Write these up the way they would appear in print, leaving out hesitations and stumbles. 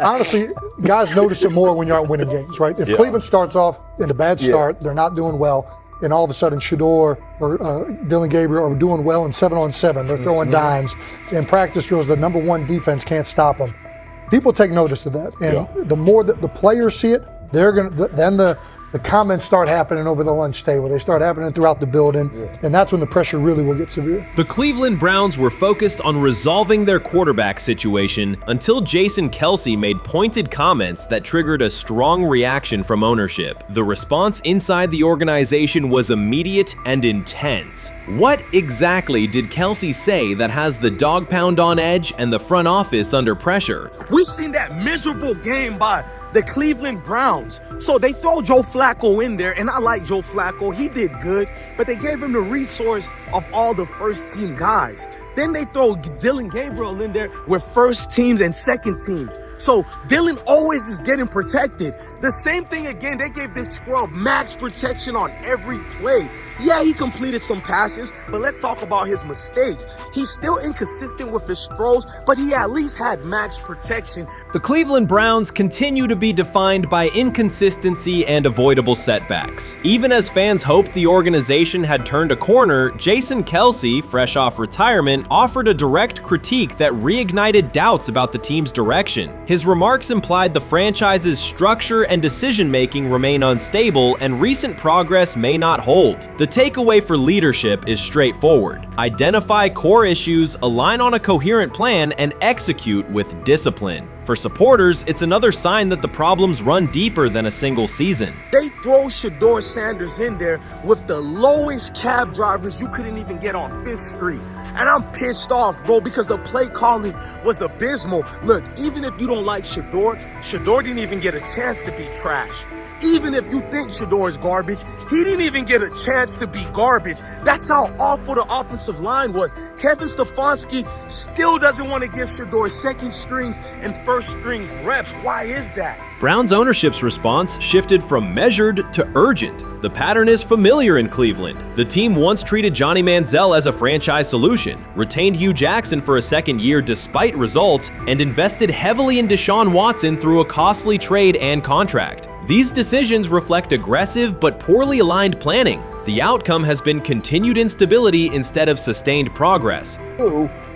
honestly, guys notice it more when you're out winning games, right? If Cleveland starts off in a bad start, they're not doing well, and all of a sudden Shedeur or Dillon Gabriel are doing well in 7-on-7, they're throwing dimes, and practice drills, the number one defense can't stop them. People take notice of that, and the more that the players see it, they're gonna then the comments start happening over the lunch table. They start happening throughout the building, and that's when the pressure really will get severe. The Cleveland Browns were focused on resolving their quarterback situation until Jason Kelce made pointed comments that triggered a strong reaction from ownership. The response inside the organization was immediate and intense. What exactly did Kelce say that has the dog pound on edge and the front office under pressure? We've seen that miserable game by the Cleveland Browns. So they throw Joe Flacco in there, and I like Joe Flacco. He did good, but they gave him the resource of all the first-team guys. Then they throw Dillon Gabriel in there with first teams and second teams. So Dillon always is getting protected. The same thing again, they gave this scrub max protection on every play. Yeah, he completed some passes, but let's talk about his mistakes. He's still inconsistent with his throws, but he at least had max protection. The Cleveland Browns continue to be defined by inconsistency and avoidable setbacks. Even as fans hoped the organization had turned a corner, Jason Kelce, fresh off retirement, offered a direct critique that reignited doubts about the team's direction. His remarks implied the franchise's structure and decision-making remain unstable and recent progress may not hold. The takeaway for leadership is straightforward. Identify core issues, align on a coherent plan, and execute with discipline. For supporters, it's another sign that the problems run deeper than a single season. They throw Shedeur Sanders in there with the lowest cab drivers you couldn't even get on 5th Street. And I'm pissed off, bro, because the play calling was abysmal. Look, even if you don't like Shedeur, Shedeur didn't even get a chance to be trash. Even if you think Shedeur is garbage, he didn't even get a chance to be garbage. That's how awful the offensive line was. Kevin Stefanski still doesn't want to give Shedeur second strings and first strings reps. Why is that? Browns ownership's response shifted from measured to urgent. The pattern is familiar in Cleveland. The team once treated Johnny Manziel as a franchise solution, retained Hugh Jackson for a second year despite results, and invested heavily in Deshaun Watson through a costly trade and contract. These decisions reflect aggressive but poorly aligned planning. The outcome has been continued instability instead of sustained progress.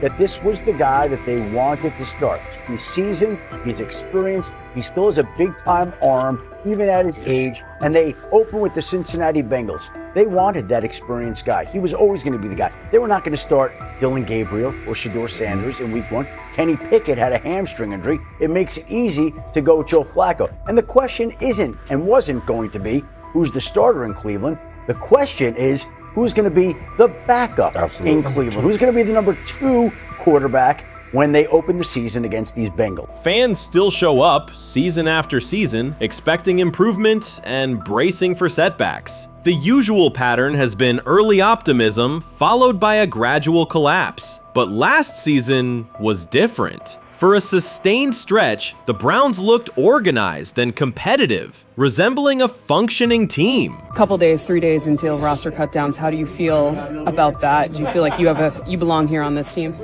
That this was the guy that they wanted to start. He's seasoned, he's experienced, he still has a big-time arm, even at his age, and they open with the Cincinnati Bengals. They wanted that experienced guy. He was always going to be the guy. They were not going to start Dillon Gabriel or Shedeur Sanders in week 1. Kenny Pickett had a hamstring injury. It makes it easy to go with Joe Flacco. And the question isn't and wasn't going to be who's the starter in Cleveland. The question is, who's going to be the backup in Cleveland? Who's going to be the number 2 quarterback when they open the season against these Bengals? Fans still show up season after season, expecting improvement and bracing for setbacks. The usual pattern has been early optimism followed by a gradual collapse. But last season was different. For a sustained stretch, the Browns looked organized and competitive, resembling a functioning team. Couple days, 3 days until roster cutdowns, how do you feel about that? Do you feel like you belong here on this team?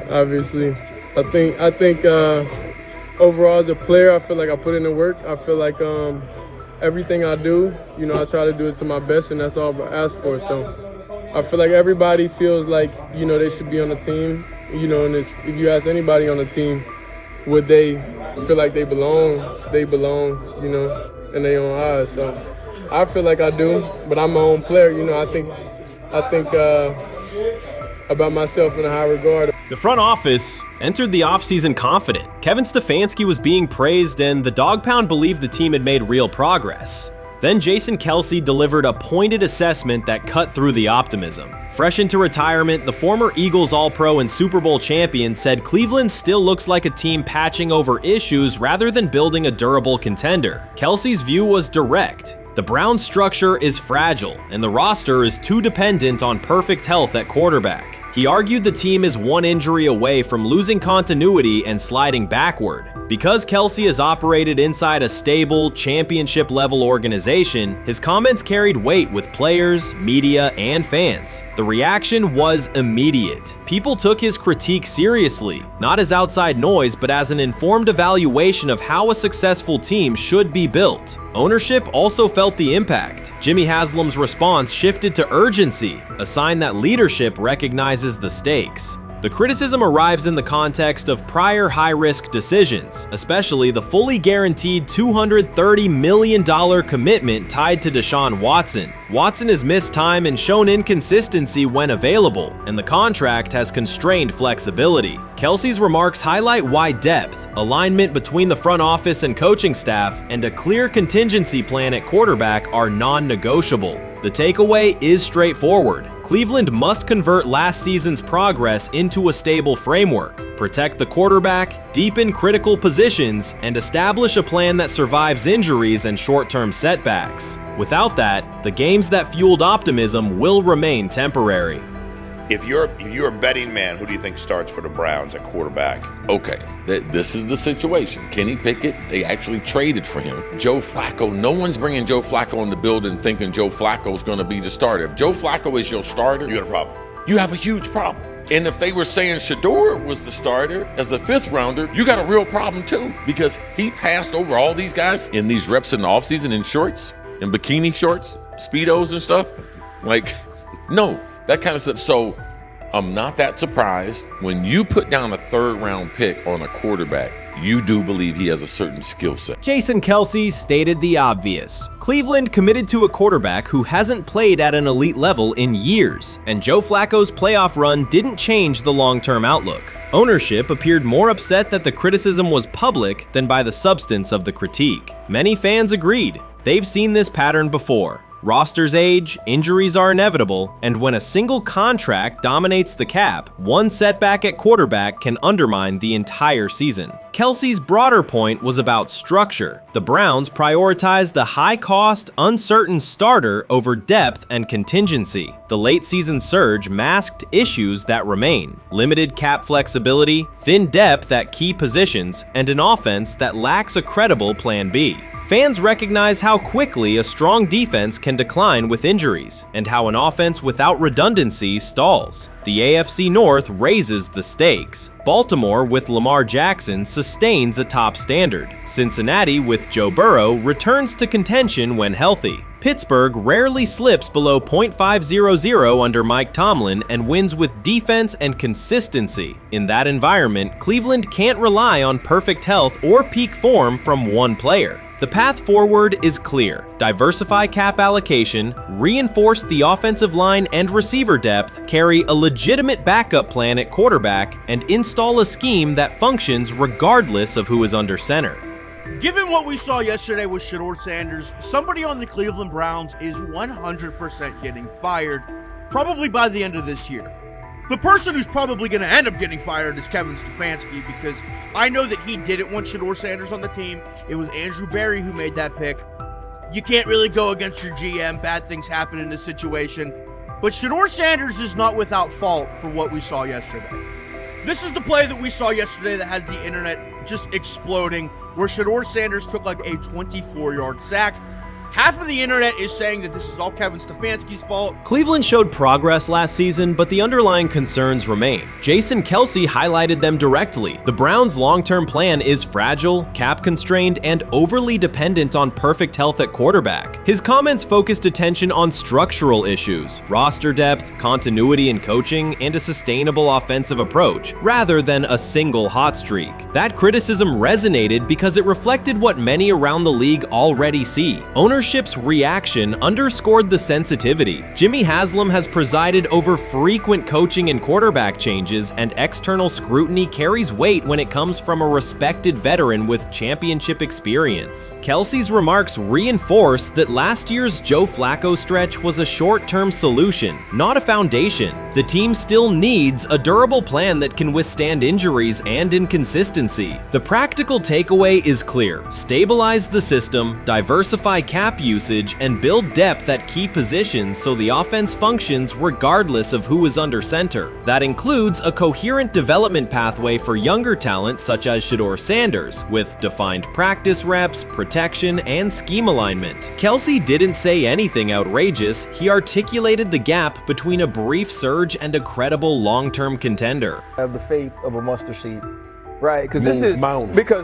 Obviously, I think overall as a player, I feel like I put in the work. I feel like everything I do, I try to do it to my best, and that's all I ask for. So I feel like everybody feels like, they should be on the team, and if you ask anybody on the team, would they feel like they belong, in their own eyes. So I feel like I do, but I'm my own player, I think about myself in a high regard. The front office entered the offseason confident. Kevin Stefanski was being praised, and the Dog Pound believed the team had made real progress. Then Jason Kelce delivered a pointed assessment that cut through the optimism. Fresh into retirement, the former Eagles All-Pro and Super Bowl champion said Cleveland still looks like a team patching over issues rather than building a durable contender. Kelce's view was direct. The Browns' structure is fragile, and the roster is too dependent on perfect health at quarterback. He argued the team is one injury away from losing continuity and sliding backward. Because Kelce has operated inside a stable, championship-level organization, his comments carried weight with players, media, and fans. The reaction was immediate. People took his critique seriously, not as outside noise, but as an informed evaluation of how a successful team should be built. Ownership also felt the impact. Jimmy Haslam's response shifted to urgency, a sign that leadership recognizes the stakes. The criticism arrives in the context of prior high-risk decisions, especially the fully guaranteed $230 million commitment tied to Deshaun Watson. Watson has missed time and shown inconsistency when available, and the contract has constrained flexibility. Kelce's remarks highlight why depth, alignment between the front office and coaching staff, and a clear contingency plan at quarterback are non-negotiable. The takeaway is straightforward. Cleveland must convert last season's progress into a stable framework, protect the quarterback, deepen critical positions, and establish a plan that survives injuries and short-term setbacks. Without that, the games that fueled optimism will remain temporary. If you're a betting man, who do you think starts for the Browns at quarterback? Okay, this is the situation. Kenny Pickett, they actually traded for him. Joe Flacco, no one's bringing Joe Flacco in the building thinking Joe Flacco's going to be the starter. If Joe Flacco is your starter, You got a problem. you have a huge problem. And if they were saying Shedeur was the starter as the 5th rounder, you got a real problem too, because he passed over all these guys in these reps in the offseason in shorts, in bikini shorts, Speedos and stuff. Like, no. That kind of stuff. So I'm not that surprised when you put down a 3rd round pick on a quarterback. You do believe he has a certain skill set. Jason Kelce stated the obvious. Cleveland committed to a quarterback who hasn't played at an elite level in years, and Joe Flacco's playoff run didn't change the long-term outlook. Ownership appeared more upset that the criticism was public than by the substance of the critique. Many fans agreed. They've seen this pattern before. Rosters age, injuries are inevitable, and when a single contract dominates the cap, one setback at quarterback can undermine the entire season. Kelce's broader point was about structure. The Browns prioritized the high-cost, uncertain starter over depth and contingency. The late-season surge masked issues that remain: limited cap flexibility, thin depth at key positions, and an offense that lacks a credible plan B. Fans recognize how quickly a strong defense can decline with injuries, and how an offense without redundancy stalls. The AFC North raises the stakes. Baltimore with Lamar Jackson sustains a top standard. Cincinnati with Joe Burrow returns to contention when healthy. Pittsburgh rarely slips below .500 under Mike Tomlin and wins with defense and consistency. In that environment, Cleveland can't rely on perfect health or peak form from one player. The path forward is clear. Diversify cap allocation, reinforce the offensive line and receiver depth, carry a legitimate backup plan at quarterback, and install a scheme that functions regardless of who is under center. Given what we saw yesterday with Shedeur Sanders, somebody on the Cleveland Browns is 100% getting fired, probably by the end of this year. The person who's probably going to end up getting fired is Kevin Stefanski, because I know that he didn't want Shedeur Sanders on the team. It was Andrew Berry who made that pick. You can't really go against your GM. Bad things happen in this situation. But Shedeur Sanders is not without fault for what we saw yesterday. This is the play that we saw yesterday that has the internet just exploding, where Shedeur Sanders took like a 24-yard sack. Half of the internet is saying that this is all Kevin Stefanski's fault. Cleveland showed progress last season, but the underlying concerns remain. Jason Kelce highlighted them directly. The Browns' long-term plan is fragile, cap-constrained, and overly dependent on perfect health at quarterback. His comments focused attention on structural issues, roster depth, continuity in coaching, and a sustainable offensive approach, rather than a single hot streak. That criticism resonated because it reflected what many around the league already see. Ownership's reaction underscored the sensitivity. Jimmy Haslam has presided over frequent coaching and quarterback changes, and external scrutiny carries weight when it comes from a respected veteran with championship experience. Kelce's remarks reinforce that last year's Joe Flacco stretch was a short-term solution, not a foundation. The team still needs a durable plan that can withstand injuries and inconsistency. The practical takeaway is clear: stabilize the system, diversify cap cap usage and build depth at key positions so the offense functions regardless of who is under center. That includes a coherent development pathway for younger talent such as Shedeur Sanders, with defined practice reps, protection, and scheme alignment. Kelce didn't say anything outrageous. He articulated the gap between a brief surge and a credible long-term contender. I have the faith of a mustard seed, right? Because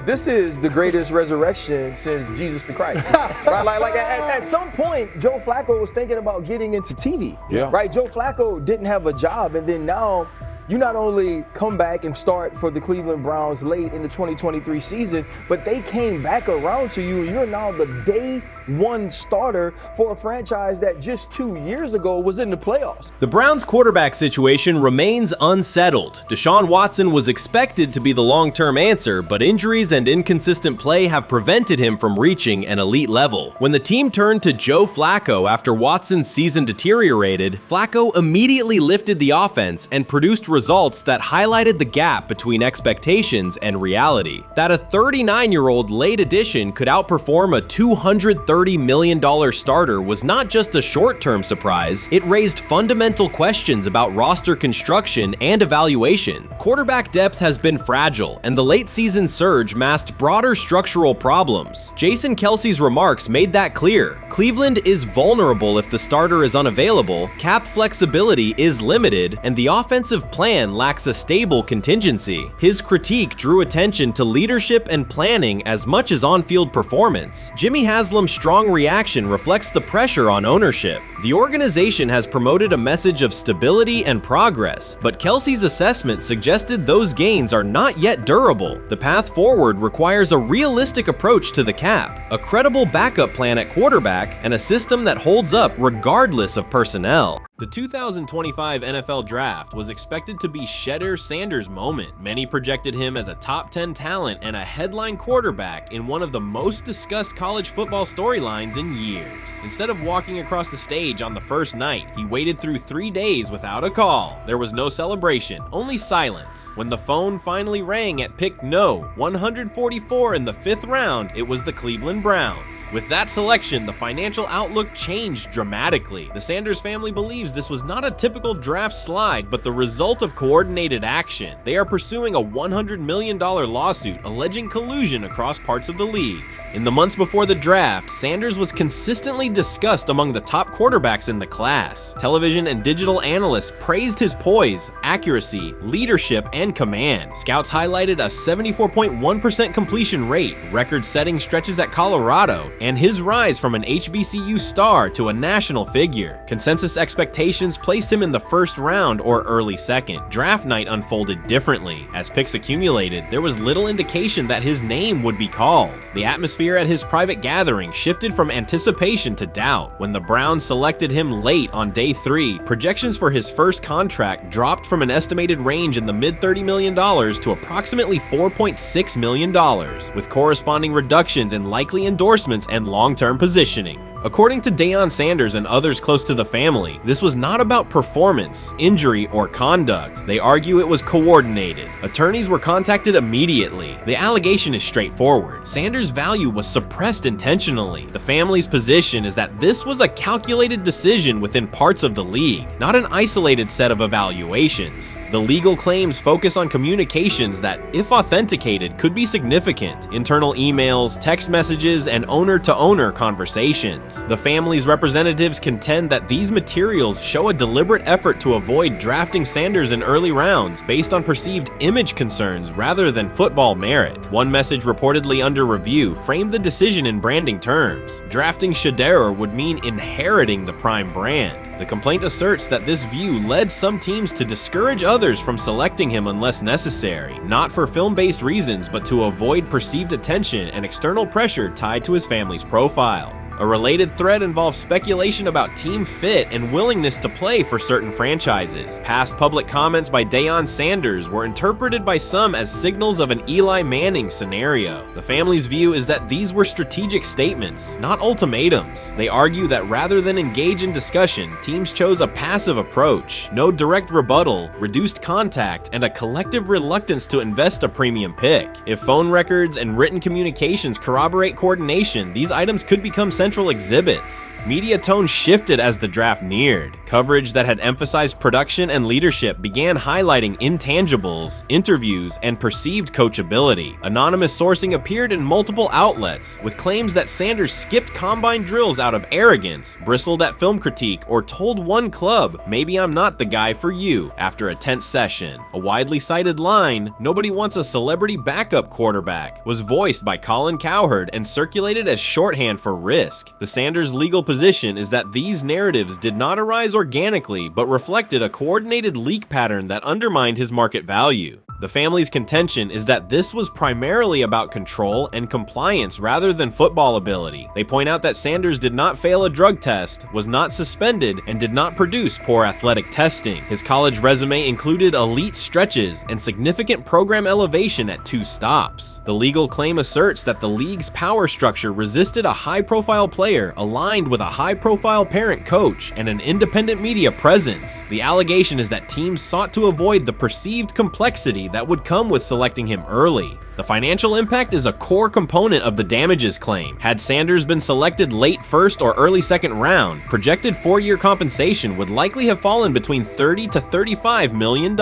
this is the greatest resurrection since Jesus the Christ, right? Like at some point, Joe Flacco was thinking about getting into TV, right? Joe Flacco didn't have a job, and then now you not only come back and start for the Cleveland Browns late in the 2023 season, but they came back around to you, and you're now the day one starter for a franchise that just 2 years ago was in the playoffs. The Browns' quarterback situation remains unsettled. Deshaun Watson was expected to be the long-term answer, but injuries and inconsistent play have prevented him from reaching an elite level. When the team turned to Joe Flacco after Watson's season deteriorated, Flacco immediately lifted the offense and produced results that highlighted the gap between expectations and reality. That a 39-year-old late addition could outperform a $230 million starter was not just a short-term surprise, it raised fundamental questions about roster construction and evaluation. Quarterback depth has been fragile, and the late-season surge masked broader structural problems. Jason Kelce's remarks made that clear. Cleveland is vulnerable if the starter is unavailable, cap flexibility is limited, and the offensive plan lacks a stable contingency. His critique drew attention to leadership and planning as much as on-field performance. Jimmy Haslam's strong reaction reflects the pressure on ownership. The organization has promoted a message of stability and progress, but Kelce's assessment suggested those gains are not yet durable. The path forward requires a realistic approach to the cap, a credible backup plan at quarterback, and a system that holds up regardless of personnel. The 2025 NFL Draft was expected to be Shedeur Sanders' moment. Many projected him as a top 10 talent and a headline quarterback in one of the most discussed college football storylines in years. Instead of walking across the stage on the first night, he waited through 3 days without a call. There was no celebration, only silence. When the phone finally rang at pick no. 144 in the 5th round, it was the Cleveland Browns. With that selection, the financial outlook changed dramatically. The Sanders family believes this was not a typical draft slide, but the result of coordinated action. They are pursuing a $100 million lawsuit alleging collusion across parts of the league. In the months before the draft, Sanders was consistently discussed among the top quarterbacks in the class. Television and digital analysts praised his poise, accuracy, leadership, and command. Scouts highlighted a 74.1% completion rate, record-setting stretches at Colorado, and his rise from an HBCU star to a national figure. Consensus expectations placed him in the first round or early second. Draft night unfolded differently. As picks accumulated, there was little indication that his name would be called. The atmosphere at his private gathering shifted from anticipation to doubt. When the Browns selected him late on day 3, projections for his first contract dropped from an estimated range in the mid-$30 million to approximately $4.6 million, with corresponding reductions in likely endorsements and long-term positioning. According to Deion Sanders and others close to the family, this was not about performance, injury, or conduct. They argue it was coordinated. Attorneys were contacted immediately. The allegation is straightforward. Sanders' value was suppressed intentionally. The family's position is that this was a calculated decision within parts of the league, not an isolated set of evaluations. The legal claims focus on communications that, if authenticated, could be significant. Internal emails, text messages, and owner-to-owner conversations. The family's representatives contend that these materials show a deliberate effort to avoid drafting Sanders in early rounds based on perceived image concerns rather than football merit. One message reportedly under review framed the decision in branding terms. Drafting Shedeur would mean inheriting the Prime brand. The complaint asserts that this view led some teams to discourage others from selecting him unless necessary, not for film-based reasons, but to avoid perceived attention and external pressure tied to his family's profile. A related thread involves speculation about team fit and willingness to play for certain franchises. Past public comments by Deion Sanders were interpreted by some as signals of an Eli Manning scenario. The family's view is that these were strategic statements, not ultimatums. They argue that rather than engage in discussion, teams chose a passive approach, no direct rebuttal, reduced contact, and a collective reluctance to invest a premium pick. If phone records and written communications corroborate coordination, these items could become central exhibits. Media tone shifted as the draft neared. Coverage that had emphasized production and leadership began highlighting intangibles, interviews, and perceived coachability. Anonymous sourcing appeared in multiple outlets, with claims that Sanders skipped combine drills out of arrogance, bristled at film critique, or told one club, "Maybe I'm not the guy for you," after a tense session. A widely cited line, "Nobody wants a celebrity backup quarterback," was voiced by Colin Cowherd and circulated as shorthand for risk. The Sanders legal position is that these narratives did not arise organically, but reflected a coordinated leak pattern that undermined his market value. The family's contention is that this was primarily about control and compliance rather than football ability. They point out that Sanders did not fail a drug test, was not suspended, and did not produce poor athletic testing. His college resume included elite stretches and significant program elevation at 2 stops. The legal claim asserts that the league's power structure resisted a high-profile player aligned with a high-profile parent coach and an independent media presence. The allegation is that teams sought to avoid the perceived complexity that would come with selecting him early. The financial impact is a core component of the damages claim. Had Sanders been selected late first or early second round, projected 4-year compensation would likely have fallen between $30 to $35 million,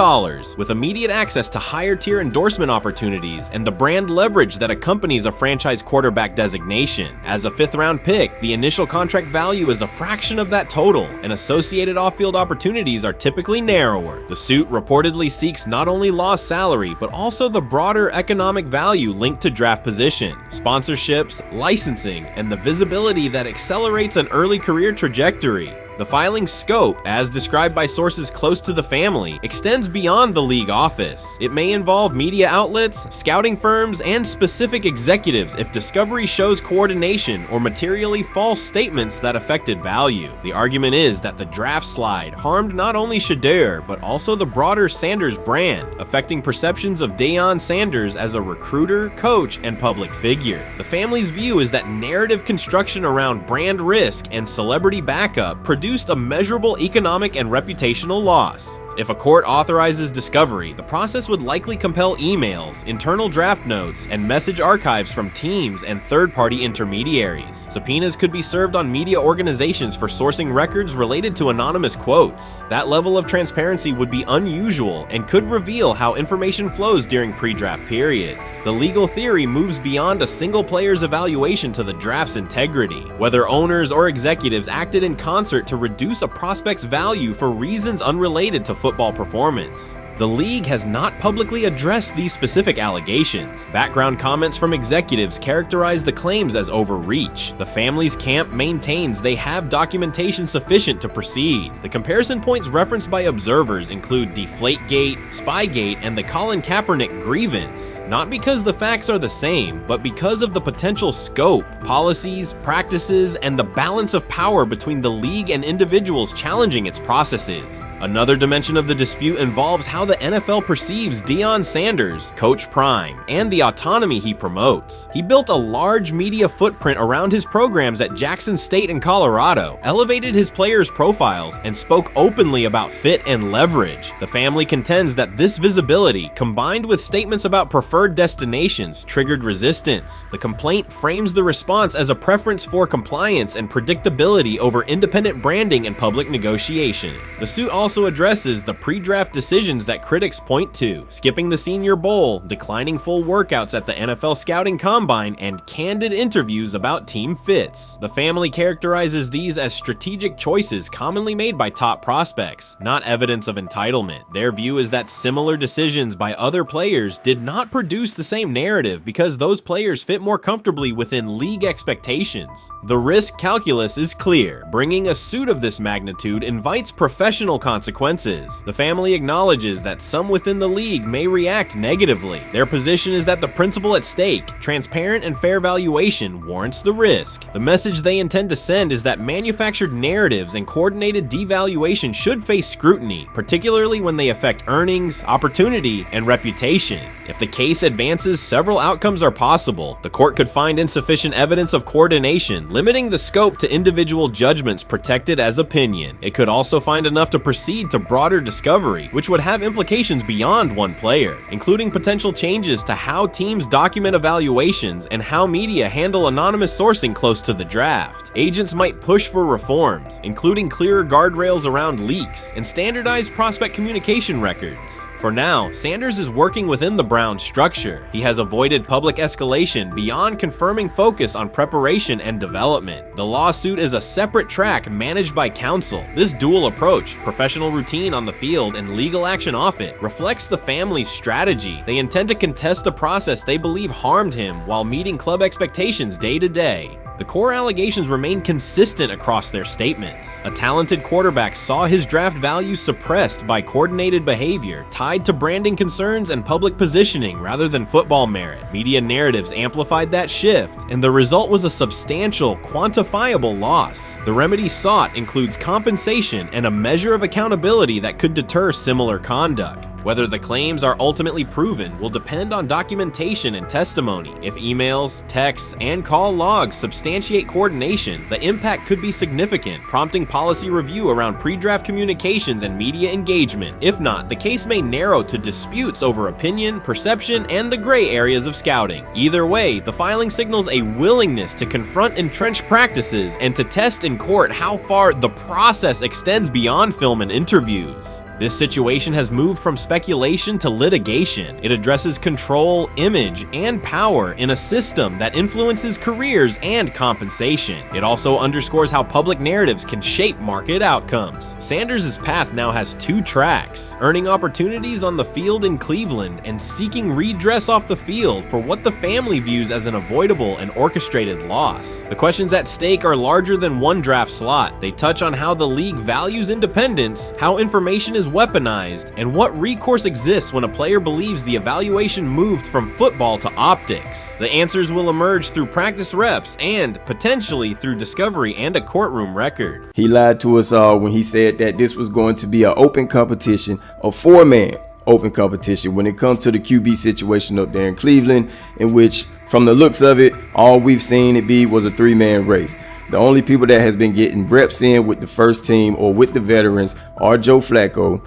with immediate access to higher tier endorsement opportunities and the brand leverage that accompanies a franchise quarterback designation. As a 5th round pick, the initial contract value is a fraction of that total, and associated off-field opportunities are typically narrower. The suit reportedly seeks not only lost salary, but also the broader economic value linked to draft position, sponsorships, licensing, and the visibility that accelerates an early career trajectory. The filing's scope, as described by sources close to the family, extends beyond the league office. It may involve media outlets, scouting firms, and specific executives if discovery shows coordination or materially false statements that affected value. The argument is that the draft slide harmed not only Shedeur, but also the broader Sanders brand, affecting perceptions of Deion Sanders as a recruiter, coach, and public figure. The family's view is that narrative construction around brand risk and celebrity backup produced a measurable economic and reputational loss. If a court authorizes discovery, the process would likely compel emails, internal draft notes, and message archives from teams and third-party intermediaries. Subpoenas could be served on media organizations for sourcing records related to anonymous quotes. That level of transparency would be unusual and could reveal how information flows during pre-draft periods. The legal theory moves beyond a single player's evaluation to the draft's integrity, whether owners or executives acted in concert to reduce a prospect's value for reasons unrelated to football performance. The league has not publicly addressed these specific allegations. Background comments from executives characterize the claims as overreach. The family's camp maintains they have documentation sufficient to proceed. The comparison points referenced by observers include Deflategate, Spygate, and the Colin Kaepernick grievance, not because the facts are the same, but because of the potential scope, policies, practices, and the balance of power between the league and individuals challenging its processes. Another dimension of the dispute involves how the NFL perceives Deion Sanders, Coach Prime, and the autonomy he promotes. He built a large media footprint around his programs at Jackson State and Colorado, elevated his players' profiles, and spoke openly about fit and leverage. The family contends that this visibility, combined with statements about preferred destinations, triggered resistance. The complaint frames the response as a preference for compliance and predictability over independent branding and public negotiation. The suit also addresses the pre-draft decisions that critics point to: skipping the Senior Bowl, declining full workouts at the NFL Scouting Combine, and candid interviews about team fits. The family characterizes these as strategic choices commonly made by top prospects, not evidence of entitlement. Their view is that similar decisions by other players did not produce the same narrative because those players fit more comfortably within league expectations. The risk calculus is clear. Bringing a suit of this magnitude invites professional consequences. The family acknowledges that some within the league may react negatively. Their position is that the principle at stake, transparent and fair valuation, warrants the risk. The message they intend to send is that manufactured narratives and coordinated devaluation should face scrutiny, particularly when they affect earnings, opportunity, and reputation. If the case advances, several outcomes are possible. The court could find insufficient evidence of coordination, limiting the scope to individual judgments protected as opinion. It could also find enough to proceed to broader discovery, which would have implications beyond one player, including potential changes to how teams document evaluations and how media handle anonymous sourcing close to the draft. Agents might push for reforms, including clearer guardrails around leaks and standardized prospect communication records. For now, Sanders is working within the Browns structure. He has avoided public escalation beyond confirming focus on preparation and development. The lawsuit is a separate track managed by counsel. This dual approach, professional routine on the field and legal action off it, reflects the family's strategy. They intend to contest the process they believe harmed him while meeting club expectations day to day. The core allegations remain consistent across their statements. A talented quarterback saw his draft value suppressed by coordinated behavior tied to branding concerns and public positioning rather than football merit. Media narratives amplified that shift, and the result was a substantial, quantifiable loss. The remedy sought includes compensation and a measure of accountability that could deter similar conduct. Whether the claims are ultimately proven will depend on documentation and testimony. If emails, texts, and call logs substantiate coordination, the impact could be significant, prompting policy review around pre-draft communications and media engagement. If not, the case may narrow to disputes over opinion, perception, and the gray areas of scouting. Either way, the filing signals a willingness to confront entrenched practices and to test in court how far the process extends beyond film and interviews. This situation has moved from speculation to litigation. It addresses control, image, and power in a system that influences careers and compensation. It also underscores how public narratives can shape market outcomes. Sanders' path now has two tracks: earning opportunities on the field in Cleveland and seeking redress off the field for what the family views as an avoidable and orchestrated loss. The questions at stake are larger than one draft slot. They touch on how the league values independence, how information is weaponized, and what recourse exists when a player believes the evaluation moved from football to optics. The answers will emerge through practice reps and, potentially, through discovery and a courtroom record. He lied to us all when he said that this was going to be an open competition, a four-man open competition when it comes to the QB situation up there in Cleveland, in which, from the looks of it, all we've seen it be was a three-man race. The only people that has been getting reps in with the first team or with the veterans are Joe Flacco,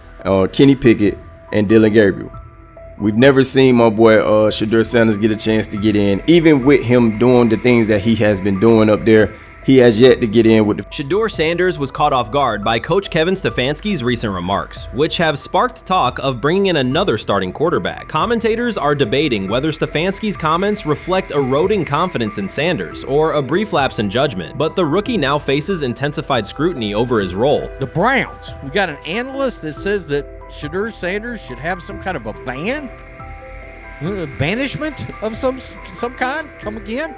Kenny Pickett, and Dylan Gabriel. We've never seen my boy Shedeur Sanders get a chance to get in. Even with him doing the things that he has been doing up there, he has yet to get in with the... Shedeur Sanders was caught off guard by Coach Kevin Stefanski's recent remarks, which have sparked talk of bringing in another starting quarterback. Commentators are debating whether Stefanski's comments reflect eroding confidence in Sanders or a brief lapse in judgment, but the rookie now faces intensified scrutiny over his role. The Browns, we got an analyst that says that Shedeur Sanders should have some kind of a ban? Banishment of some kind? Come again?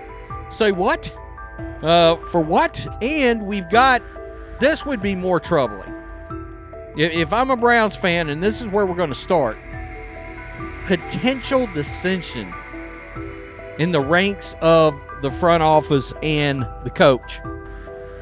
Say what? For what? And we've got, this would be more troubling. If I'm a Browns fan, and this is where we're going to start, potential dissension in the ranks of the front office and the coach.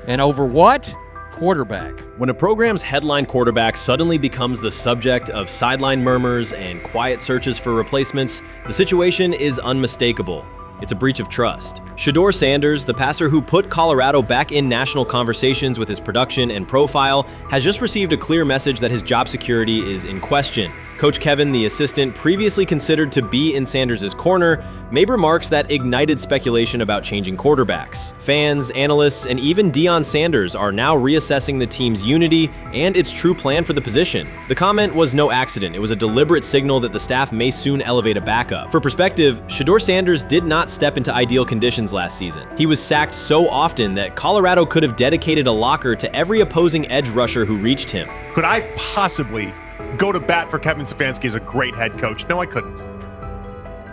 And over what? Quarterback. When a program's headline quarterback suddenly becomes the subject of sideline murmurs and quiet searches for replacements, the situation is unmistakable. It's a breach of trust. Shedeur Sanders, the passer who put Colorado back in national conversations with his production and profile, has just received a clear message that his job security is in question. Coach Kevin, the assistant previously considered to be in Sanders' corner, made remarks that ignited speculation about changing quarterbacks. Fans, analysts, and even Deion Sanders are now reassessing the team's unity and its true plan for the position. The comment was no accident. It was a deliberate signal that the staff may soon elevate a backup. For perspective, Shedeur Sanders did not step into ideal conditions last season. He was sacked so often that Colorado could have dedicated a locker to every opposing edge rusher who reached him. Could I possibly go to bat for Kevin Stefanski as a great head coach? No, I couldn't.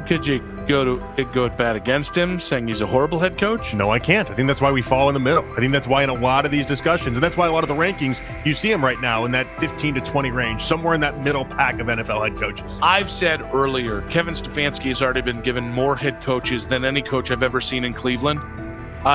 Could you go at bat against him, saying he's a horrible head coach? No, I can't. I think that's why we fall in the middle. I think that's why in a lot of these discussions, and that's why a lot of the rankings, you see him right now in that 15 to 20 range, somewhere in that middle pack of NFL head coaches. I've said earlier, Kevin Stefanski has already been given more head coaches than any coach I've ever seen in Cleveland.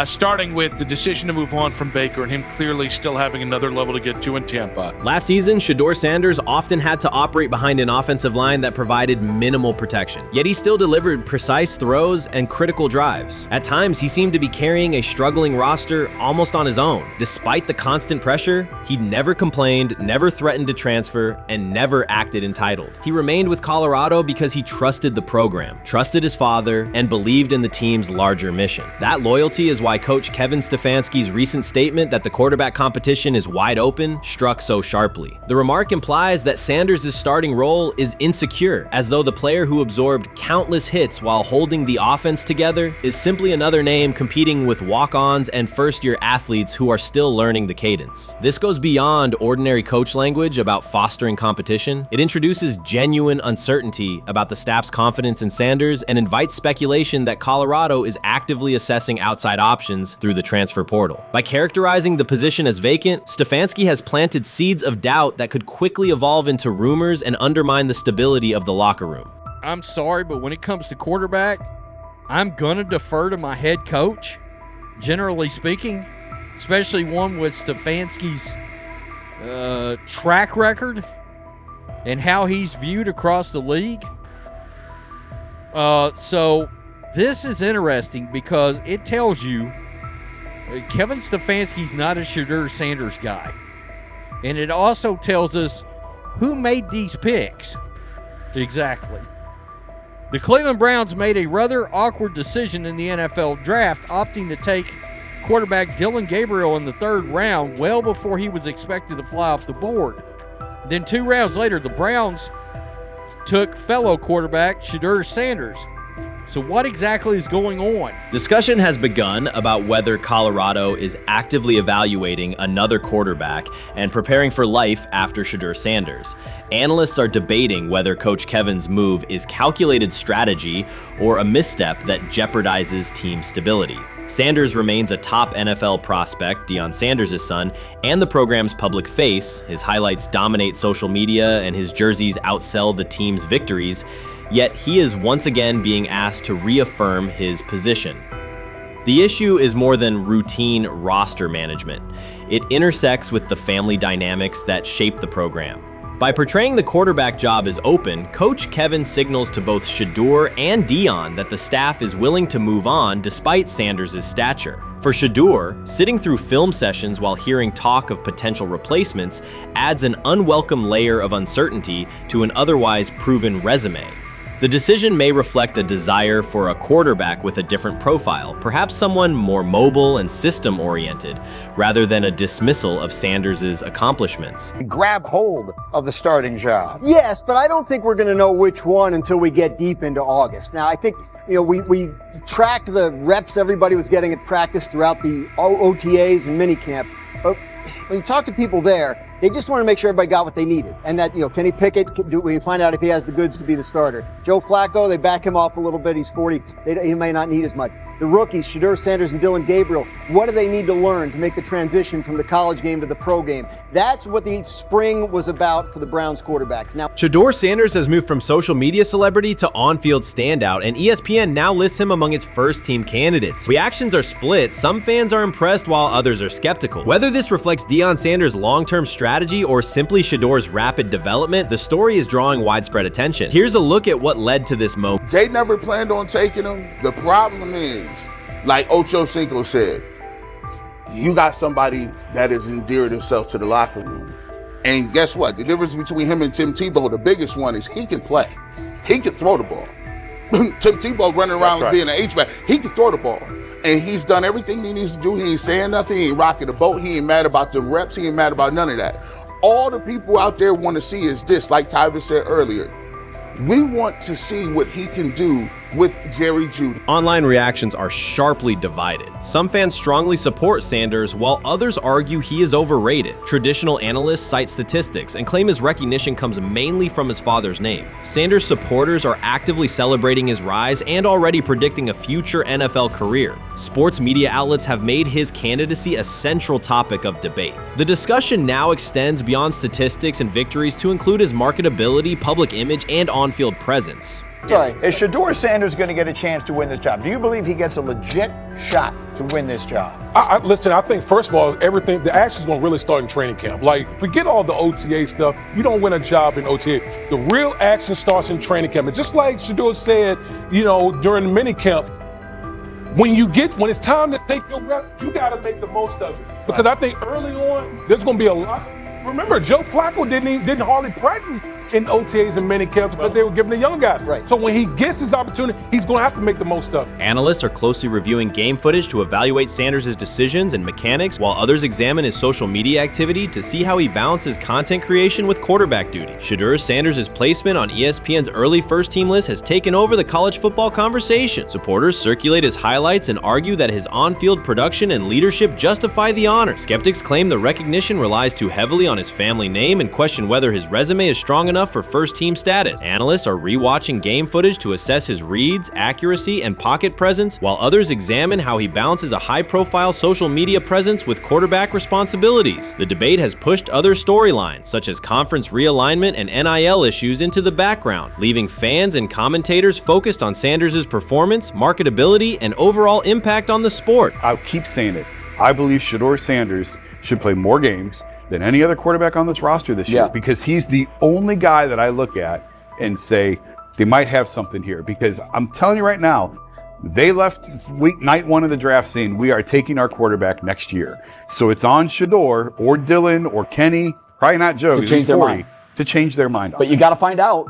Starting with the decision to move on from Baker and him clearly still having another level to get to in Tampa. Last season, Shedeur Sanders often had to operate behind an offensive line that provided minimal protection, yet he still delivered precise throws and critical drives. At times, he seemed to be carrying a struggling roster almost on his own. Despite the constant pressure, he never complained, never threatened to transfer, and never acted entitled. He remained with Colorado because he trusted the program, trusted his father, and believed in the team's larger mission. That loyalty is why Coach Kevin Stefanski's recent statement that the quarterback competition is wide open struck so sharply. The remark implies that Sanders' starting role is insecure, as though the player who absorbed countless hits while holding the offense together is simply another name competing with walk-ons and first-year athletes who are still learning the cadence. This goes beyond ordinary coach language about fostering competition. It introduces genuine uncertainty about the staff's confidence in Sanders and invites speculation that Colorado is actively assessing outside options through the transfer portal. By characterizing the position as vacant, Stefanski has planted seeds of doubt that could quickly evolve into rumors and undermine the stability of the locker room. I'm sorry, but when it comes to quarterback, I'm gonna defer to my head coach, generally speaking, especially one with Stefanski's track record and how he's viewed across the league. So this is interesting because it tells you Kevin Stefanski's not a Shedeur Sanders guy. And it also tells us who made these picks. Exactly. The Cleveland Browns made a rather awkward decision in the NFL draft, opting to take quarterback Dillon Gabriel in the 3rd round, well before he was expected to fly off the board. Then 2 rounds later, the Browns took fellow quarterback Shedeur Sanders. So what exactly is going on? Discussion has begun about whether Colorado is actively evaluating another quarterback and preparing for life after Shedeur Sanders. Analysts are debating whether Coach Kevin's move is calculated strategy or a misstep that jeopardizes team stability. Sanders remains a top NFL prospect, Deion Sanders' son, and the program's public face. His highlights dominate social media and his jerseys outsell the team's victories. Yet he is once again being asked to reaffirm his position. The issue is more than routine roster management. It intersects with the family dynamics that shape the program. By portraying the quarterback job as open, Coach Kevin signals to both Shedeur and Deion that the staff is willing to move on despite Sanders' stature. For Shedeur, sitting through film sessions while hearing talk of potential replacements adds an unwelcome layer of uncertainty to an otherwise proven resume. The decision may reflect a desire for a quarterback with a different profile, perhaps someone more mobile and system-oriented, rather than a dismissal of Sanders' accomplishments. Grab hold of the starting job. Yes, but I don't think we're going to know which one until we get deep into August. Now, I think, we tracked the reps everybody was getting at practice throughout the OTAs and minicamp. But when you talk to people there, they just want to make sure everybody got what they needed. And that, Kenny Pickett, we find out if he has the goods to be the starter. Joe Flacco, they back him off a little bit. He's 40. He may not need as much. The rookies, Shedeur Sanders and Dillon Gabriel, what do they need to learn to make the transition from the college game to the pro game? That's what the spring was about for the Browns quarterbacks. Now, Shedeur Sanders has moved from social media celebrity to on-field standout, and ESPN now lists him among its first-team candidates. Reactions are split. Some fans are impressed while others are skeptical. Whether this reflects Deion Sanders' long-term strategy or simply Shedeur's rapid development, the story is drawing widespread attention. Here's a look at what led to this moment. They never planned on taking him. The problem is, like Ocho Cinco said, you got somebody that has endeared himself to the locker room. And guess what? The difference between him and Tim Tebow, the biggest one, is he can play. He can throw the ball. Tim Tebow running around being an H-back. He can throw the ball. And he's done everything he needs to do. He ain't saying nothing. He ain't rocking the boat. He ain't mad about the reps. He ain't mad about none of that. All the people out there want to see is this, like Tyver said earlier. We want to see what he can do with Jerry Jeudy. Online reactions are sharply divided. Some fans strongly support Sanders, while others argue he is overrated. Traditional analysts cite statistics and claim his recognition comes mainly from his father's name. Sanders supporters are actively celebrating his rise and already predicting a future NFL career. Sports media outlets have made his candidacy a central topic of debate. The discussion now extends beyond statistics and victories to include his marketability, public image, and on-field presence. Sorry. Is Shedeur Sanders going to get a chance to win this job? Do you believe he gets a legit shot to win this job? Listen, I think first of all, the action's going to really start in training camp. Like, forget all the OTA stuff. You don't win a job in OTA. The real action starts in training camp. And just like Shedeur said, during the mini camp, when it's time to take your reps, you got to make the most of it. Because I think early on, there's going to be a lot. Remember, Joe Flacco didn't hardly practice in OTAs and mini camps because they were giving the young guys. Right. So when he gets his opportunity, he's going to have to make the most of it. Analysts are closely reviewing game footage to evaluate Sanders' decisions and mechanics, while others examine his social media activity to see how he balances content creation with quarterback duty. Shedeur Sanders' placement on ESPN's early first-team list has taken over the college football conversation. Supporters circulate his highlights and argue that his on-field production and leadership justify the honor. Skeptics claim the recognition relies too heavily on his family name and question whether his resume is strong enough for first-team status. Analysts are rewatching game footage to assess his reads, accuracy, and pocket presence, while others examine how he balances a high-profile social media presence with quarterback responsibilities. The debate has pushed other storylines, such as conference realignment and NIL issues, into the background, leaving fans and commentators focused on Sanders' performance, marketability, and overall impact on the sport. I'll keep saying it. I believe Shedeur Sanders should play more games than any other quarterback on this roster this year, because he's the only guy that I look at and say they might have something here. Because I'm telling you right now, they left night one of the draft saying we are taking our quarterback next year. So it's on Shedeur or Dylan or Kenny, probably not Joe, to change their mind. To change their mind. But you got to find out.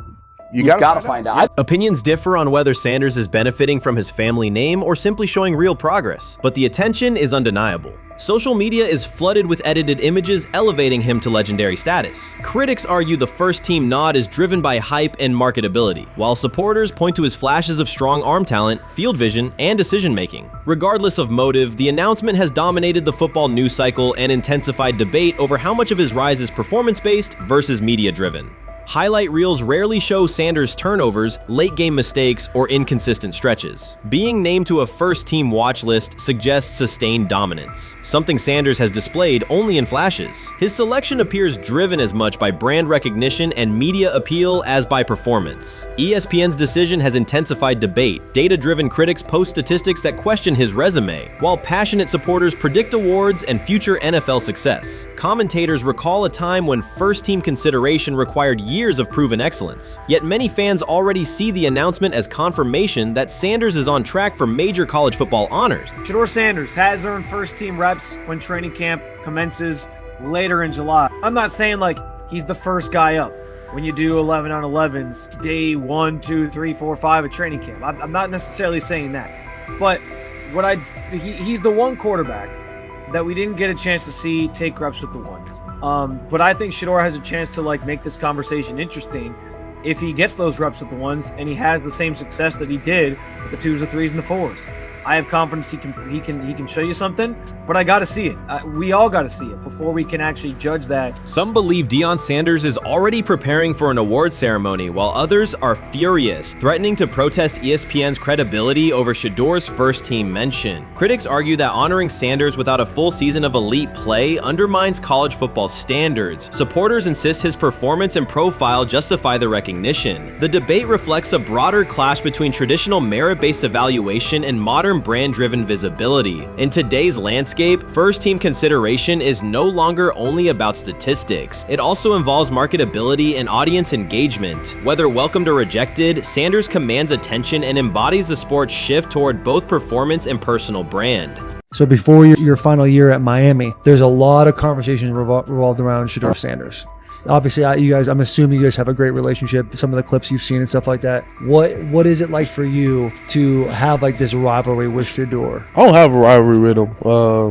You got to find out. Opinions differ on whether Sanders is benefiting from his family name or simply showing real progress, but the attention is undeniable. Social media is flooded with edited images elevating him to legendary status. Critics argue the first-team nod is driven by hype and marketability, while supporters point to his flashes of strong arm talent, field vision, and decision-making. Regardless of motive, the announcement has dominated the football news cycle and intensified debate over how much of his rise is performance-based versus media-driven. Highlight reels rarely show Sanders' turnovers, late-game mistakes, or inconsistent stretches. Being named to a first-team watch list suggests sustained dominance, something Sanders has displayed only in flashes. His selection appears driven as much by brand recognition and media appeal as by performance. ESPN's decision has intensified debate. Data-driven critics post statistics that question his resume, while passionate supporters predict awards and future NFL success. Commentators recall a time when first-team consideration required years of proven excellence. Yet many fans already see the announcement as confirmation that Sanders is on track for major college football honors. Shedeur Sanders has earned first-team reps when training camp commences later in July. I'm not saying like he's the first guy up when you do 11 on 11s day 1, 2, 3, 4, 5 at training camp. I'm not necessarily saying that, but he's the one quarterback that we didn't get a chance to see take reps with the ones. But I think Shedeur has a chance to like make this conversation interesting if he gets those reps with the ones and he has the same success that he did with the 2s, the 3s, and the 4s. I have confidence he can show you something, but I got to see it. We all got to see it before we can actually judge that. Some believe Deion Sanders is already preparing for an award ceremony, while others are furious, threatening to protest ESPN's credibility over Shedeur's first-team mention. Critics argue that honoring Sanders without a full season of elite play undermines college football standards. Supporters insist his performance and profile justify the recognition. The debate reflects a broader clash between traditional merit-based evaluation and modern brand-driven visibility. In today's landscape, first-team consideration is no longer only about statistics. It also involves marketability and audience engagement. Whether welcomed or rejected, Sanders commands attention and embodies the sport's shift toward both performance and personal brand. So before your final year at Miami, there's a lot of conversations revolved around Shedeur Sanders. Obviously, I'm assuming you guys have a great relationship. Some of the clips you've seen and stuff like that. What is it like for you to have like this rivalry with Shedeur? I don't have a rivalry with him.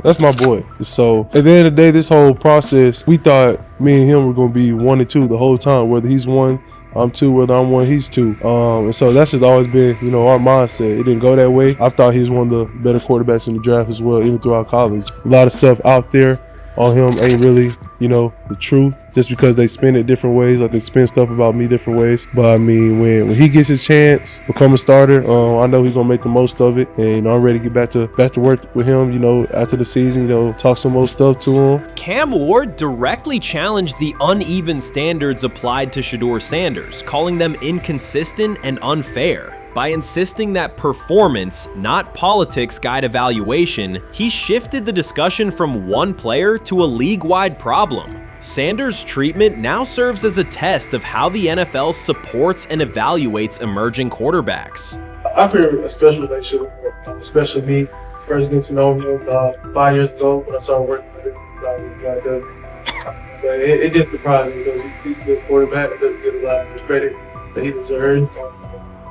That's my boy. So at the end of the day, this whole process, we thought me and him were going to be 1 and 2 the whole time. Whether he's 1, I'm 2, whether I'm 1, he's 2. And so that's just always been, our mindset. It didn't go that way. I thought he was one of the better quarterbacks in the draft as well, even throughout college. A lot of stuff out there on him ain't really, the truth, just because they spin it different ways. Like they spin stuff about me different ways. But I mean, when he gets his chance, become a starter, I know he's gonna make the most of it. And I'm ready to get back to work with him, after the season, talk some more stuff to him. Cam Ward directly challenged the uneven standards applied to Shedeur Sanders, calling them inconsistent and unfair. By insisting that performance, not politics, guide evaluation, he shifted the discussion from one player to a league-wide problem. Sanders' treatment now serves as a test of how the NFL supports and evaluates emerging quarterbacks. I feel a special relationship, especially me. First getting to know him 5 years ago when I started working with him. But it did surprise me because he's a good quarterback. It doesn't get a lot of the credit that he deserves.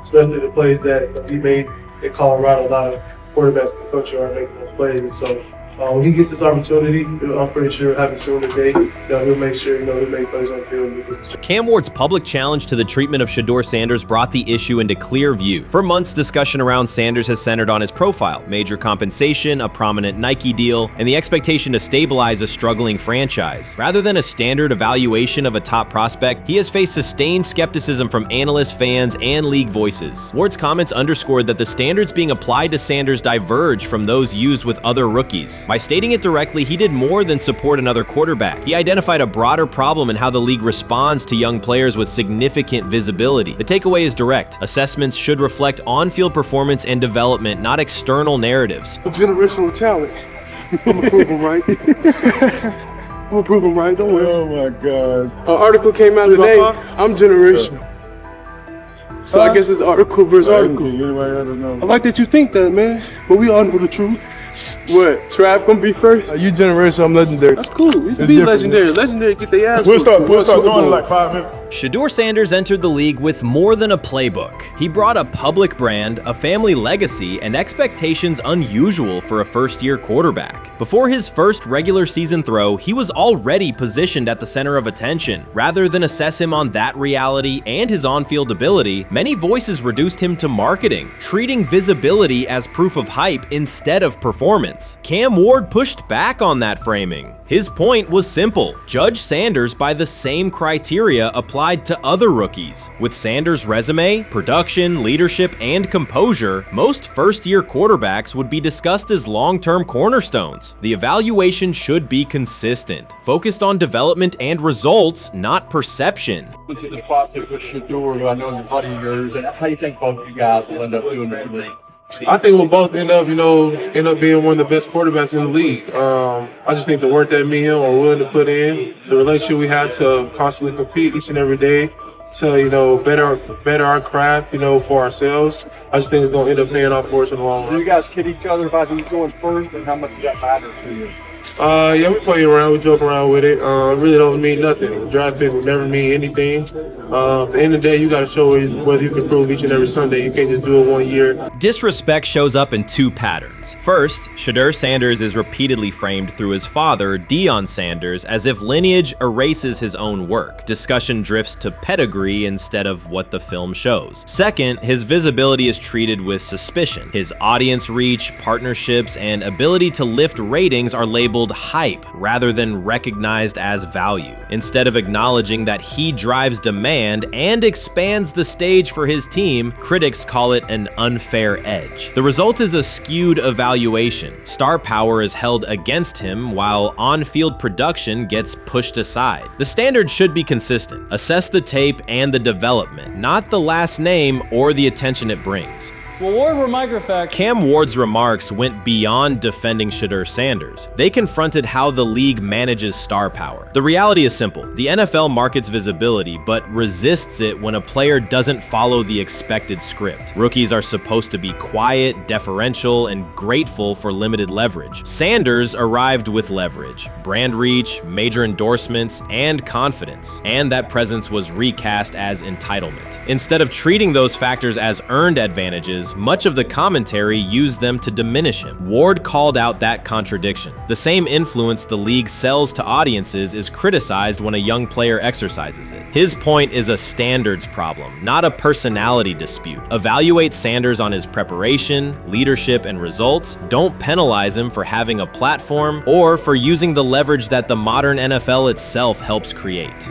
Especially the plays that he made in Colorado. A lot of quarterbacks and coaches are making those plays. So when he gets this opportunity, I'm pretty sure having soon today, he'll make sure he'll make plays on the field. Cam Ward's public challenge to the treatment of Shedeur Sanders brought the issue into clear view. For months, discussion around Sanders has centered on his profile, major compensation, a prominent Nike deal, and the expectation to stabilize a struggling franchise. Rather than a standard evaluation of a top prospect, he has faced sustained skepticism from analysts, fans, and league voices. Ward's comments underscored that the standards being applied to Sanders diverge from those used with other rookies. By stating it directly, he did more than support another quarterback. He identified a broader problem in how the league responds to young players with significant visibility. The takeaway is direct. Assessments should reflect on-field performance and development, not external narratives. Generational talent. I'm gonna prove him right. I'm gonna prove him right, don't worry. Oh my God. An article came out today. I'm generational. So I guess it's article versus article. I like that you think that, man. But we all know the truth. What? Trav gonna be first? You generational, I'm legendary. That's cool. We can be legendary. Legendary get their ass. We'll start doing it like 5 minutes. Shedeur Sanders entered the league with more than a playbook. He brought a public brand, a family legacy, and expectations unusual for a first-year quarterback. Before his first regular season throw, he was already positioned at the center of attention. Rather than assess him on that reality and his on-field ability, many voices reduced him to marketing, treating visibility as proof of hype instead of performance. Cam Ward pushed back on that framing. His point was simple: judge Sanders by the same criteria applied to other rookies. With Sanders' resume, production, leadership, and composure, most first-year quarterbacks would be discussed as long-term cornerstones. The evaluation should be consistent, focused on development and results, not perception. This is the process with Shedeur, who I know is a buddy of yours, and how do you think both of you guys will end up doing that? I think we'll both end up being one of the best quarterbacks in the league. I just think the work that me and him are willing to put in, the relationship we have to constantly compete each and every day to, better our craft, for ourselves. I just think it's going to end up paying off for us in the long run. Do you guys kid each other about who's going first and how much does that matter to you? Yeah, we play around, we joke around with it. It really don't mean nothing. The draft pick will never mean anything. At the end of the day, you got to show whether you can prove each and every Sunday. You can't just do it 1 year. Disrespect shows up in two patterns. First, Shedeur Sanders is repeatedly framed through his father, Deion Sanders, as if lineage erases his own work. Discussion drifts to pedigree instead of what the film shows. Second, his visibility is treated with suspicion. His audience reach, partnerships, and ability to lift ratings are labeled hype rather than recognized as value. Instead of acknowledging that he drives demand and expands the stage for his team, critics call it an unfair edge. The result is a skewed evaluation. Star power is held against him while on-field production gets pushed aside. The standard should be consistent. Assess the tape and the development, not the last name or the attention it brings. Well, Ward were microfacts. Cam Ward's remarks went beyond defending Shedeur Sanders. They confronted how the league manages star power. The reality is simple. The NFL markets visibility, but resists it when a player doesn't follow the expected script. Rookies are supposed to be quiet, deferential, and grateful for limited leverage. Sanders arrived with leverage, brand reach, major endorsements, and confidence. And that presence was recast as entitlement. Instead of treating those factors as earned advantages, is, much of the commentary used them to diminish him. Ward called out that contradiction. The same influence the league sells to audiences is criticized when a young player exercises it. His point is a standards problem, not a personality dispute. Evaluate Sanders on his preparation, leadership, and results. Don't penalize him for having a platform or for using the leverage that the modern NFL itself helps create.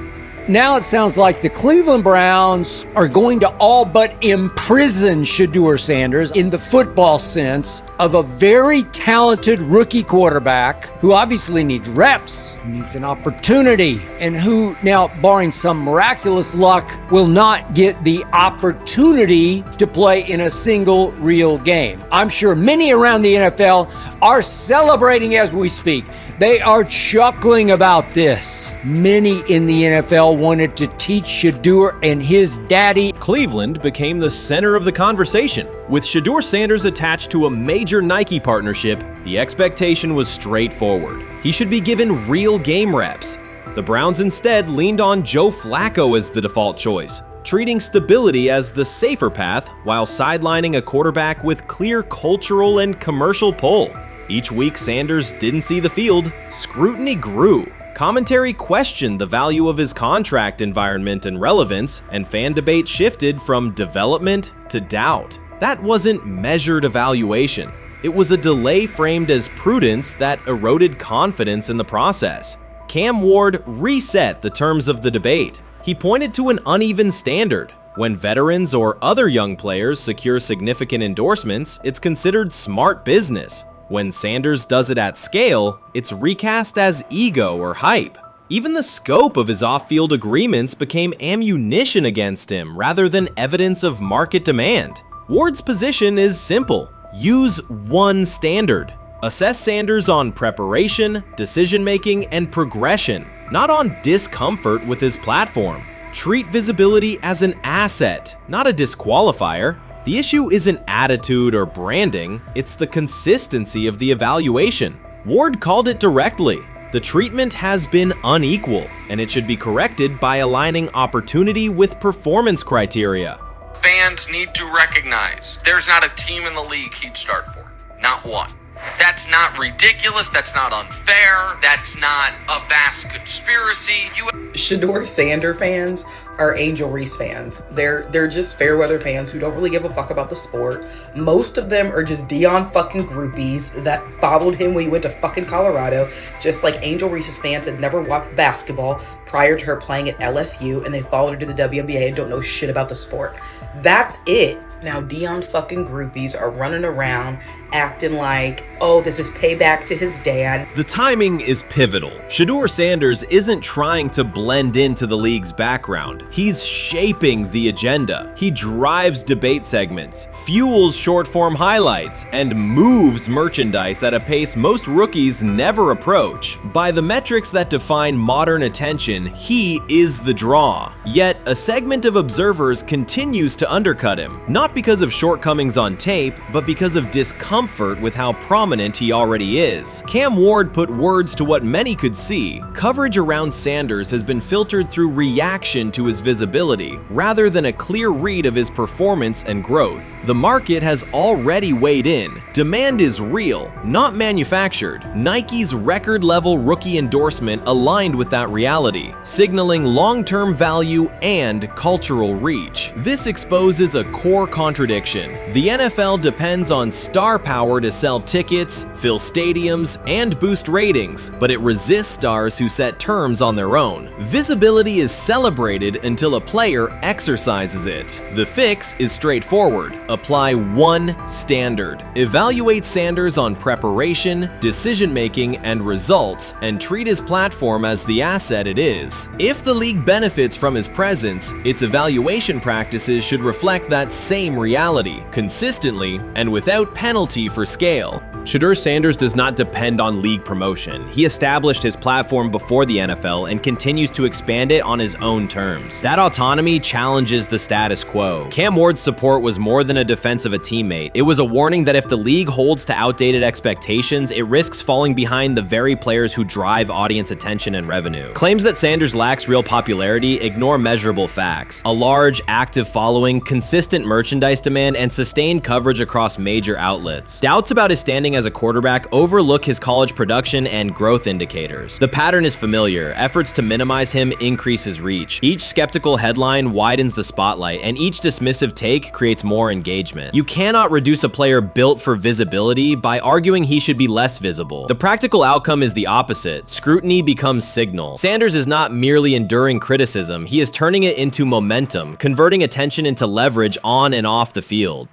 Now it sounds like the Cleveland Browns are going to all but imprison Shedeur Sanders in the football sense of a very talented rookie quarterback who obviously needs reps, needs an opportunity, and who now, barring some miraculous luck, will not get the opportunity to play in a single real game. I'm sure many around the NFL are celebrating as we speak. They are chuckling about this. Many in the NFL wanted to teach Shedeur and his daddy. Cleveland became the center of the conversation. With Shedeur Sanders attached to a major Nike partnership, the expectation was straightforward. He should be given real game reps. The Browns instead leaned on Joe Flacco as the default choice, treating stability as the safer path while sidelining a quarterback with clear cultural and commercial pull. Each week Sanders didn't see the field, scrutiny grew. Commentary questioned the value of his contract environment and relevance, and fan debate shifted from development to doubt. That wasn't measured evaluation. It was a delay framed as prudence that eroded confidence in the process. Cam Ward reset the terms of the debate. He pointed to an uneven standard. When veterans or other young players secure significant endorsements, it's considered smart business. When Sanders does it at scale, it's recast as ego or hype. Even the scope of his off-field agreements became ammunition against him rather than evidence of market demand. Ward's position is simple: use one standard. Assess Sanders on preparation, decision-making, and progression, not on discomfort with his platform. Treat visibility as an asset, not a disqualifier. The issue isn't attitude or branding, it's the consistency of the evaluation. Ward called it directly. The treatment has been unequal, and it should be corrected by aligning opportunity with performance criteria. Fans need to recognize there's not a team in the league he'd start for. Not one. That's not ridiculous, that's not unfair, that's not a vast conspiracy. Shedeur Sanders fans are Angel Reese fans. They're just fair weather fans who don't really give a fuck about the sport. Most of them are just Dion fucking groupies that followed him when he went to fucking Colorado, just like Angel Reese's fans had never watched basketball prior to her playing at LSU, and they followed her to the WNBA and don't know shit about the sport. That's it. Now Dion fucking groupies are running around acting like, oh, this is payback to his dad. The timing is pivotal. Shedeur Sanders isn't trying to blend into the league's background. He's shaping the agenda. He drives debate segments, fuels short-form highlights, and moves merchandise at a pace most rookies never approach. By the metrics that define modern attention, he is the draw. Yet, a segment of observers continues to undercut him, not because of shortcomings on tape, but because of discomfort with how prominent he already is. Cam Ward put words to what many could see. Coverage around Sanders has been filtered through reaction to his visibility, rather than a clear read of his performance and growth. The market has already weighed in. Demand is real, not manufactured. Nike's record-level rookie endorsement aligned with that reality, signaling long-term value and cultural reach. This exposes a core contradiction. The NFL depends on star power to sell tickets, fill stadiums, and boost ratings, but it resists stars who set terms on their own. Visibility is celebrated until a player exercises it. The fix is straightforward. Apply one standard. Evaluate Sanders on preparation, decision-making, and results, and treat his platform as the asset it is. If the league benefits from his presence, its evaluation practices should reflect that same reality, consistently and without penalty for scale. Shedeur Sanders does not depend on league promotion. He established his platform before the NFL and continues to expand it on his own terms. That autonomy challenges the status quo. Cam Ward's support was more than a defense of a teammate. It was a warning that if the league holds to outdated expectations, it risks falling behind the very players who drive audience attention and revenue. Claims that Sanders lacks real popularity ignore measurable facts. A large, active following, consistent merchandise demand, and sustained coverage across major outlets. Doubts about his standing as a quarterback overlook his college production and growth indicators. The pattern is familiar. Efforts to minimize him increase his reach. Each skeptical headline widens the spotlight, and each dismissive take creates more engagement. You cannot reduce a player built for visibility by arguing he should be less visible. The practical outcome is the opposite. Scrutiny becomes signal. Sanders is not merely enduring criticism, he is turning it into momentum, converting attention into leverage on and off the field.